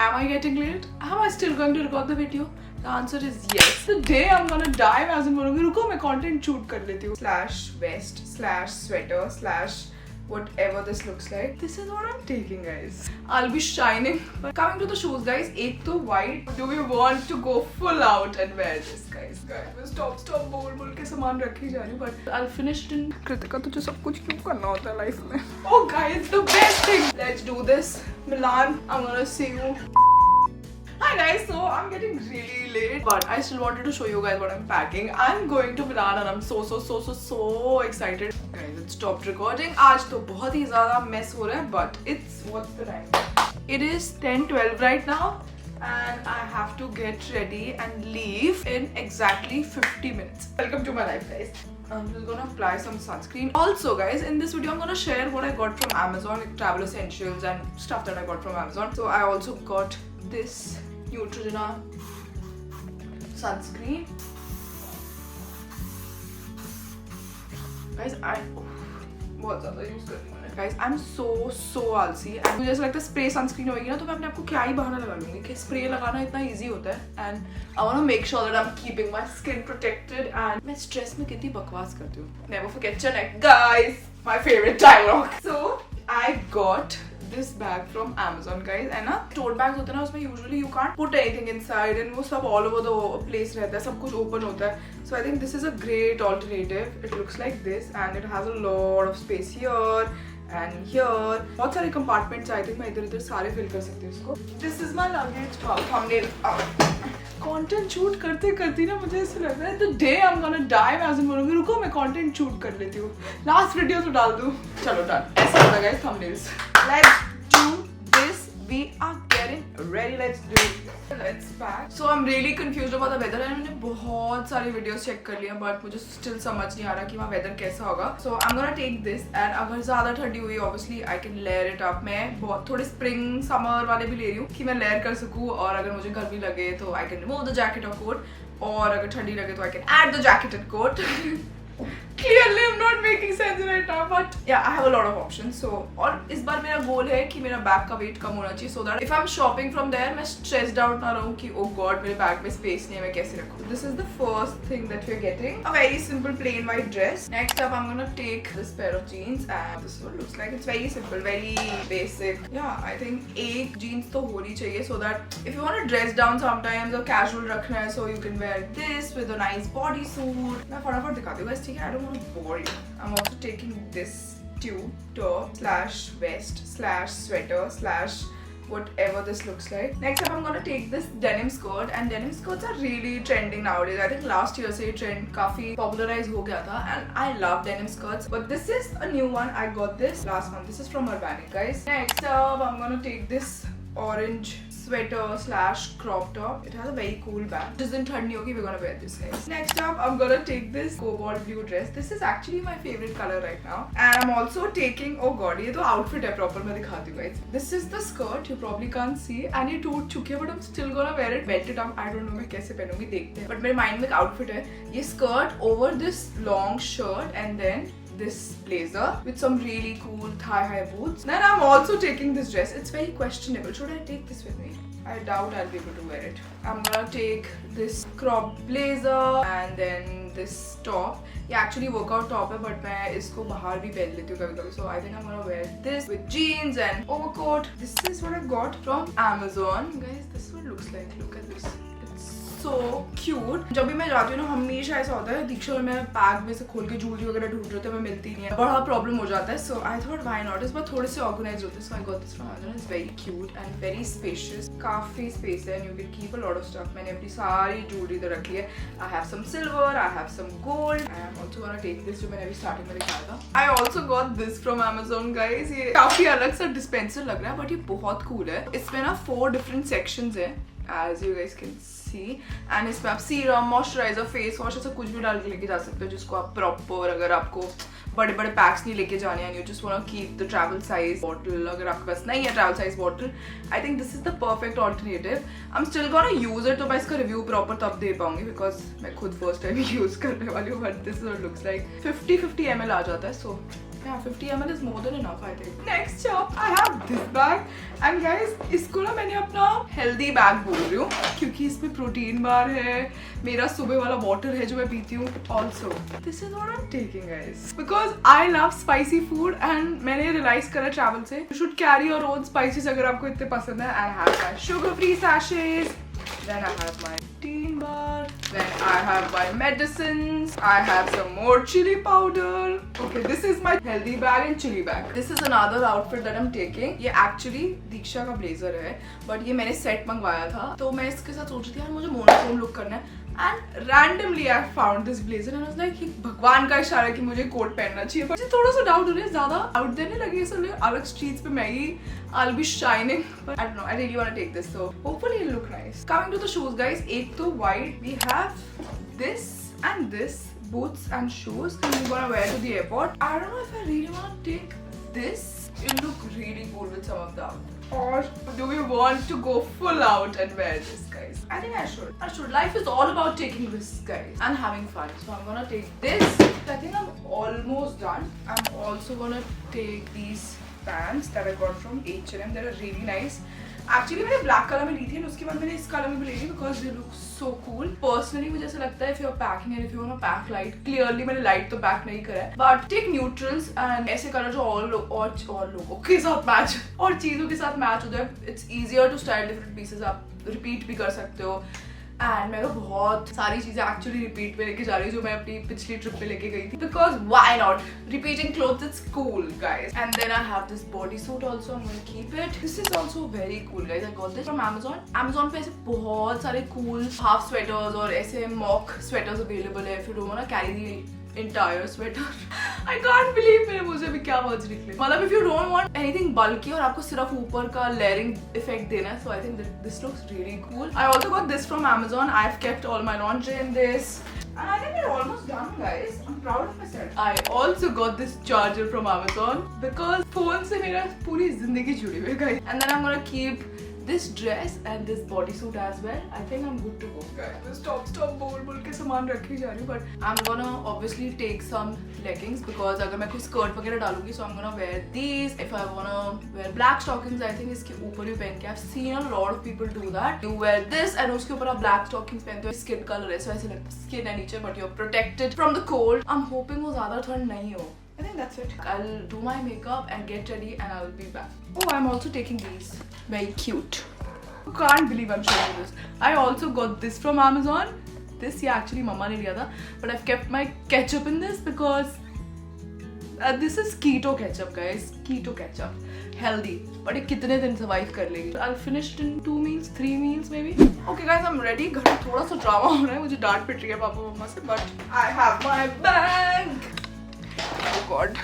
Am I getting late? Am I still going to record the video? The answer is yes. Today I'm gonna die. मैं ऐसे बोलूँगी रुको मैं content shoot कर लेती हूँ. /vest/sweater/ whatever this looks like. This is what I'm taking, guys. I'll be shining. But coming to the shoes, guys. एक तो white. Do we want to go full out and wear this, guys? मैं stop बोल के सामान रखी जा रही हूँ. But I'll finish it in. Kritika तुझे सब कुछ क्यों करना होता है life में? Oh, guys, the best thing. Let's do this. Milan, I'm gonna see you. Hi guys, so I'm getting really late, but I still wanted to show you guys what I'm packing. I'm going to Milan and I'm so excited. Guys, it's stopped recording. आज तो बहुत ही ज़्यादा mess हो रहा है, but what's the time? It is 10:12 right now, and I have to get ready and leave in exactly 50 minutes. Welcome to my life, guys. I'm just gonna apply some sunscreen. Also, guys, in this video, I'm gonna share what I got from Amazon, like travel essentials and stuff that I got from Amazon. So I also got this Neutrogena sunscreen. Guys, बहुत ज़्यादा use कर रही हूँ मैंने. Guys, I'm so आलसी. And मुझे ऐसा लगता है स्प्रे सनस्क्रीन होगी ना तो मैं अपने आप को क्या ही बहाना लगा लूँगी कि स्प्रे लगाना इतना इजी होता है. And I want to make sure that I'm keeping my skin protected. And मैं स्ट्रेस में कितनी बकवास करती हूँ. Never forget your neck, guys. My favorite time rock. So I got this bag from Amazon, guys. And ना tote bags होते हैं ना उसमें usually you can't put anything inside and वो सब all over the place रहता है, सब कुछ open होता है. So I think this is a great alternative. It looks like this and it has a lot of space here and here. बहुत सारे compartments I think मैं इधर सारे fill कर सकती हूँ इसको. This is my luggage. Thumbnail. Content shoot करते ना मुझे ऐसा लग रहा है the day I'm gonna die मैं ऐसे बोलूँगी रुको मैं content shoot कर लेती हूँ. Last video तो डाल दूँ. चलो done. ऐसा होता है guys thumbnails. Let's do this. We are getting ready. Let's do it. Let's pack. So I'm really confused about the weather. and मैंने बहुत सारी videos check कर लिया but मुझे still समझ नहीं आ रहा कि वहाँ weather कैसा होगा. So I'm gonna take this and अगर ज़्यादा ठंडी हुई obviously I can layer it up. मैं बहुत थोड़े spring summer वाले भी ले रही हूँ कि मैं layer कर सकूँ और अगर मुझे गर्मी लगे तो I can remove the jacket or coat और अगर ठंडी लगे तो I can add the jacket and coat. Clearly I'm not making sense right now but yeah I have a lot of options. So और इस बार मेरा goal है कि मेरा bag का weight कम होना चाहिए so that if I'm shopping from there मैं stressed out ना रहूँ कि oh god मेरे bag में space नहीं है मैं कैसे रखूँ. This is the first thing that we're getting. A very simple plain white dress. Next up I'm gonna take this pair of jeans and this one looks like it's very simple, very basic. Yeah, I think एक jeans तो होनी चाहिए so that if you want to dress down sometimes or casual रखना है so you can wear this with a nice bodysuit. मैं फटाफट दिखाती हूँ guys ठीक है. I don't want to bore you. I'm also taking this top/vest/sweater/ whatever this looks like. Next up I'm gonna take this denim skirt and denim skirts are really trending nowadays. I think last year से trend काफी popularized हो गया था and I love denim skirts but this is a new one. I got this last month. This is from Organic, guys. Next up I'm gonna take this orange sweater/crop top. It has a very cool bag. Just in ठंडी होगी we're gonna wear this, guys. Next up I'm gonna take this cobalt blue dress. This is actually my favorite color right now. And I'm also taking oh god ये तो outfit है proper मैं दिखाती हूँ guys. This is the skirt. You probably can't see and ये टूट चुकी है but I'm still gonna wear it. Belt it up. I don't know मैं कैसे पहनूंगी देखते हैं. But मेरे mind में एक outfit है. ये skirt over this long shirt and then this blazer with some really cool thigh-high boots. Then I'm also taking this dress. It's very questionable. Should I take this with me? I doubt I'll be able to wear it. I'm gonna take this crop blazer and then this top. ये actually workout top है but मैं इसको बाहर भी पहन लेती हूँ कभी-कभी. So I think I'm gonna wear this with jeans and overcoat. This is what I got from Amazon. Guys, this is what it looks like. Look at this. So cute. जब भी मैं जाती हूँ ना हमेशा ऐसा होता है दीक्षा और मैं बैग में से खोल के ज्वेलरी वगैरह ढूंढ रहे थे मैं मिलती नहीं है बड़ा प्रॉब्लम हो जाता है. So I thought why not. इस बार थोड़े से ऑर्गेनाइज होते हैं. So I got this from Amazon. It's very cute and very spacious. काफी space है and you can keep a lot of stuff. मैंने अपनी सारी ज्वेलरी इधर रखी है. I have some silver, I have some gold. I am also gonna take this जो मैंने अभी स्टार्टिंग में दिखाया था. I also got this from Amazon, guys. ये काफी अलग सा डिस्पेंसर लग रहा है but ये बहुत cool है. इसमें ना 4 different sections है as you guys can see and इसमें आप सीरम, मॉइस्चराइजर, फेस वॉश ऐसा कुछ भी डाल के लेके जा सकते हो जिसको आप प्रॉपर अगर आपको बड़े बड़े पैक्स नहीं लेके जाने हैं. You just want to keep the travel size bottle. अगर आपके पास नहीं है travel size bottle I think this is the perfect alternative. I am still gonna use it तो मैं इसका रिव्यू प्रॉपर तब दे पाऊंगी बिकॉज मैं खुद फर्स्ट टाइम यूज करने वाली हूँ. But this is what looks like. 50 ml आ जाता है. सो Yeah, 50 ml is more than enough, I think. Next up, I have this bag. And guys, इसको ना मैंने अपना healthy bag बोल रही हूँ क्योंकि इसमें प्रोटीन बार है, मेरा सुबह वाला वाटर है जो मैं पीती हूँ. Also, this is what I'm taking, guys, because I love spicy food and मैंने realize करा travel से you should carry your own spices अगर आपको इतने पसंद है. And I have my sugar-free sachets. Then I have my protein bar. Then I have my medicines. I have some more chili powder. Okay, this is my healthy bag and chili bag. This is another outfit that I'm taking. ये actually दीक्षा का blazer है, but ये मैंने set मंगवाया था. तो मैं इसके साथ सोच रही थी यार मुझे monochrome look करना है. And randomly I found this blazer and I was like भगवान का इशारा कि मुझे कोट पहनना चाहिए. मुझे थोड़ा सा डाउट हो रहा है, ज़्यादा आउट देने लगे इसलिए अलग स्ट्रीट्स पे मैं ही I'll be shining. But I don't know, I really want to take this, so hopefully it'll look nice. Coming to the shoes, guys, एक तो white, we have this and this, boots and shoes that I'm gonna wear to the airport. I don't know if I really want to take this. It'll look really cool with some of the outfits. Or do we want to go full out and wear this, guys? I think I should. I should. Life is all about taking risks, guys, and having fun. So I'm gonna take this. I think I'm almost done. I'm also gonna take these pants that I got from H&M. They are really nice. Actually मैंने black color में ली थी और उसके बाद मैंने इस color में भी ली थी because they look so cool. Personally मुझे ऐसा लगता है if you're packing and if you wanna pack light, clearly मैंने light तो pack नहीं करा है. But take neutrals and ऐसे color जो और लोगों के साथ match और चीजों के साथ match हो जाए. It's easier to style different pieces. आप repeat भी कर सकते हो. And मैं तो बहुत सारी चीजें actually repeat पे लेके जा रही हूँ जो मैं अपनी पिछली trip पे लेके गई थी. Because why not? Repeating clothes, it's cool, guys. And then I have this bodysuit also. I'm gonna keep it. This is also very cool, guys. I got this from Amazon. Amazon पे ऐसे बहुत सारे cool half sweaters और ऐसे mock sweaters available है. If you don't wanna carry the entire sweater. I can't believe मेरे मुंह से अभी क्या words निकले. मतलब if you don't want anything bulky और आपको सिर्फ ऊपर का layering effect देना है, so I think that this looks really cool. I also got this from Amazon. I've kept all my laundry in this. And I think we're almost done, guys. I'm proud of myself. I also got this charger from Amazon because phone से मेरा पूरी जिंदगी जुड़ी हुई है, guys. And then I'm gonna keep this dress and this bodysuit as well. I think I'm good to go, guys. Stop बोल के सामान रखी जा रही हूँ, but I'm gonna obviously take some leggings because अगर मैं कोई skirt वगैरह डालूंगी, so I'm gonna wear these. If I wanna wear black stockings, I think इसके ऊपर भी पहन के I've seen a lot of people do that. You wear this and उसके ऊपर आप black stockings पहनते हो. Skin color है, so ऐसे लगता है skin है नीचे, but you're protected from the cold. I'm hoping वो ज़्यादा ठंड नहीं हो. I think that's it. I'll do my makeup and get ready and I'll be back. Oh, I'm also taking these. Very cute. I can't believe I'm showing you this. I also got this from Amazon. This yeah, actually mama ने लिया था. But I've kept my ketchup in this because this is keto ketchup, guys. Keto ketchup. Healthy. But ये कितने दिन survive कर लेगी? I'll finish it in 2 meals, 3 meals maybe. Okay guys, I'm ready. घर में थोड़ा सा drama हो रहा है. मुझे डांट पिट रही है पापा मम्मा से. But I have my bag. Oh God,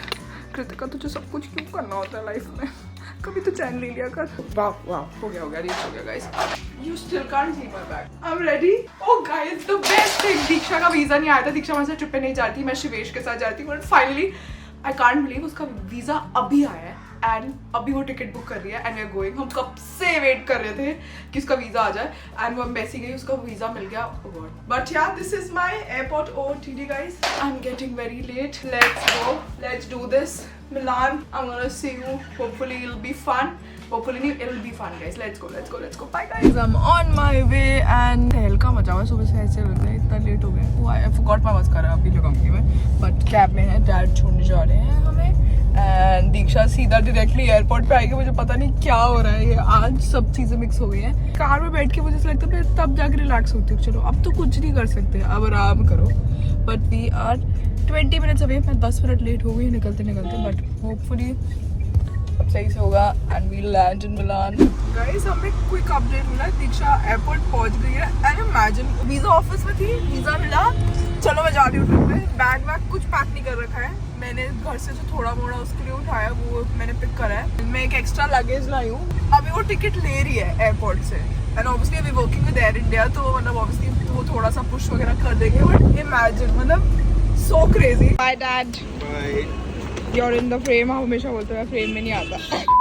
Kritika तुझे सब कुछ क्यों करना होता है लाइफ में? कभी तो चैन ले लिया कर. Wow, हो गया, reach हो गया, guys. You still can't see my bag. I'm ready. Oh guys, the best thing. दीक्षा का वीजा नहीं आया था. दीक्षा वहाँ से ट्रिप पे नहीं जाती. मैं शिवेश के साथ जाती हूँ. But finally, I can't believe उसका वीजा अभी आया है. And अभी वो टिकट बुक कर रही है. And we're going. हम कब से वेट कर रहे थे कि उसका वीजा आ जाए. And वो एम्बेसी गई, उसका वीजा मिल गया. Oh God. But yeah, this is my airport OOTD, guys. I'm getting very late. Let's go. Let's do this. Milan, I'm gonna see you. Hopefully it'll be fun. Hopefully it'll be fun, guys. Let's go. Bye, guys. I'm on my way and hell का मचा हुआ है. सुबह से ऐसे लग रहा है इतना लेट हो गया. Oh, I forgot my mascara. अभी लगाऊंगी मैं. But कैब में है. डैड छोड़ने जा रहे हैं हमें. And दीक्षा सीधा डायरेक्टली एयरपोर्ट पे आएगी. मुझे पता नहीं क्या हो रहा है. ये आज सब चीजें मिक्स हो गई हैं. कार में बैठ के मुझे लगता है फिर तब जाके रिलैक्स होती हूँ. चलो अब तो कुछ नहीं कर सकते. अब आराम करो. But we are 20 minutes away. मैं 10 मिनट लेट हो गई निकलते. But hopefully अब सही से होगा. And we land in Milan. Guys, हमें क्विक अपडेट मिला. दीक्षा एयरपोर्ट पहुंच गई है. And imagine वीजा ऑफिस में थी. वीजा मिला. चलो मैं जा रही हूँ ट्रिप पे. बैग कुछ पैक नहीं कर रखा है. मैंने घर से जो थोड़ा मोड़ा उसके लिए उठाया वो मैंने पिक करा है. मैं एक एक्स्ट्रा लगेज लाई हूँ. अभी वो टिकट ले रही है एयरपोर्ट से. एंड ऑब्वियसली अभी वर्किंग विद एयर इंडिया तो मतलब ऑब्वियसली वो थोड़ा सा पुश वगैरह कर देंगे. बट इमेजिन मतलब so crazy. Bye dad. Bye. You're in the frame. हमेशा बोलते हैं फ्रेम में नहीं आता.